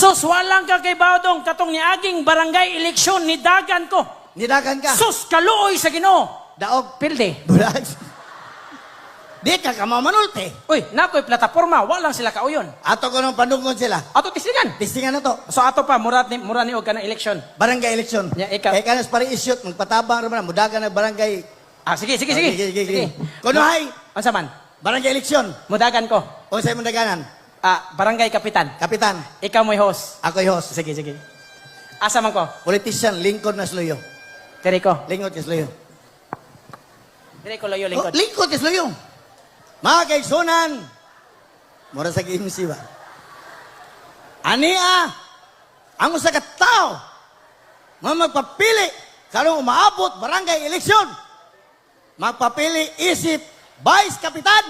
Sus, walang ka kay Baudong, katong ni aging barangay eleksyon, nidagan ko. Nidagan ka. Sus, kaluoy sa Ginoo. Daog. Pilde. Bulag. Di ka kamamanulti. Uy, nakoy plataporma, walang sila kauyon. Ato ko nung panungon sila. Ato tistingan. Tistingan na to. So ato pa, mura ni og ka ng eleksyon. Barangay eleksyon. Ya, ikaw. Eh, kanas pari isyot, magpatabang naman, mudagan na barangay. Sige. Sige. Kunuhay, Unsa man? barangay eleksyon. Mudagan ko. O sa'yo mudaganan. Barangay kapitan. Kapitan, Ikaw mo'y host. ako yung host. Sige. Asa man ko? Politician, lingkod na sluyo. Diri ko. Lingkod ka sluyo. Diri ko loyo Oh, lingkod. lingkod ka sluyo. Mga kaigsunan, mura sa KMC ba? Ania, ang usa ka tao, nga magpapili, karong umaabot barangay eleksyon, magpapili isip, vice kapitan,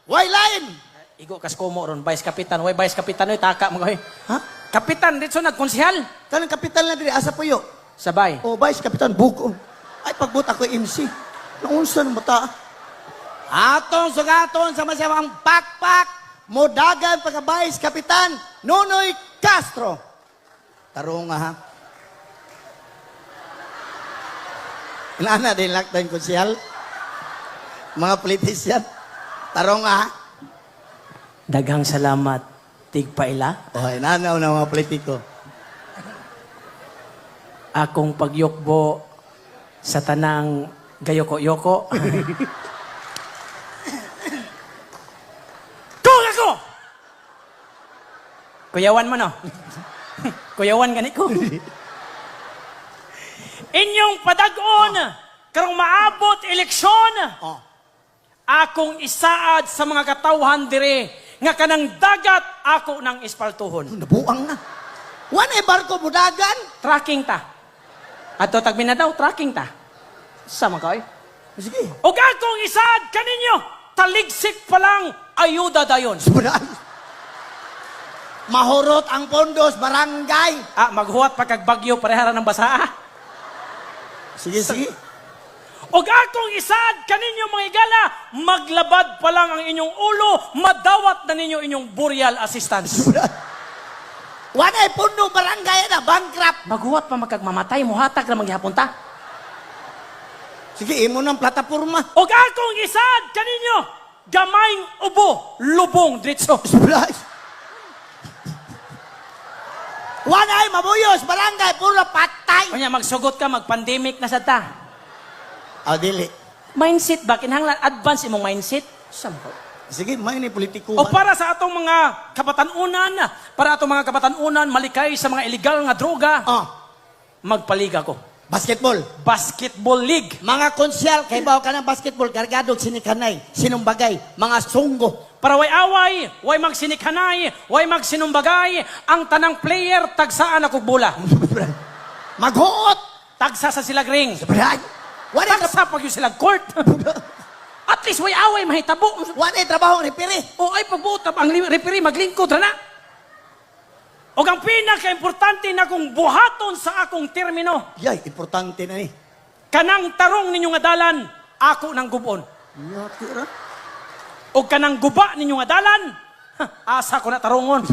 why line? Igo kas kumo ron, vice kapitan. Way vice kapitan oy taka mga oy. Ha? Kapitan dito nagkonsehal. Kanang kapitan lang diri, asa po yun? Sabay. O, vice kapitan, buko. Ay, pagbuta ko MC. Naunsa ng bata? Atong sugaton sa masamang pakpak, modagan pagka-vice kapitan, Nonoy Castro. Tarong nga ha. Inana din laktan ko siyal. Mga politisyan. Tarong nga ha. Daghang salamat, tigpaila. O, inanaw na mga politiko. Akong pagyokbo sa tanang gayoko-yoko. Kung ako! Kuyawan mo no? Kuyawan gani ko. Inyong padag-on, karong maabot eleksyon, Oh. akong isaad sa mga katawhan dire, nga kanang dagat ako ng espaltuhon. Nabuang na. Wan e barko mudagan. Tracking ta. Ato tagmin na daw, tracking ta. Sama ka, Sige. O akong isaad kaninyo, taligsik pa lang, ayuda dayon. Sumunod. Mahurot ang pondos, barangay. Maghuwat pa kag bagyo, parehara ng basa. Sige. O akong isaad kaninyo mga igala, maglabad pa lang ang inyong ulo, madawat na ninyo inyong burial assistance. Wan ay puno barangay na, bankrupt. Maghuwat pa magkagmamatay, muhatag na maghihapon ta. Sige, imo ng plataforma. O akong isaad kaninyo, gamayng ubo, lubong, dritso. Wan ay mabuyos, barangay, puro patay. Kanya magsugot ka, mag-pandemic na sa ta. Dili. Mindset ba? Kinahanglan advance imong mindset? Sampo. Sige, may ni politiko. O para sa atong mga kabatanunan, para atong mga kabatanunan malikay sa mga illegal nga droga, magpaliga ko. Basketball. Basketball league. Mga konsyal, kay bawa ka ng basketball, kargado, sinikanay, sinumbagay, mga sunggo. Para way away, way magsinikhanay, way magsinumbagay, ang tanang player tagsaan ako bola. Maghuot. Tagsa sa silag ring. Wan ay Tagsa pag yung silag court. At least way away, mahitabo. trabaho ni Piri. O ay pagbuot ang referee maglingkod na. O ang pinaka-importante na kong buhaton sa akong termino, Yay, importante na ni. kanang tarong ninyo nga dalan, ako nang gubon. O kanang guba ninyo nga dalan, asa ko na tarongon.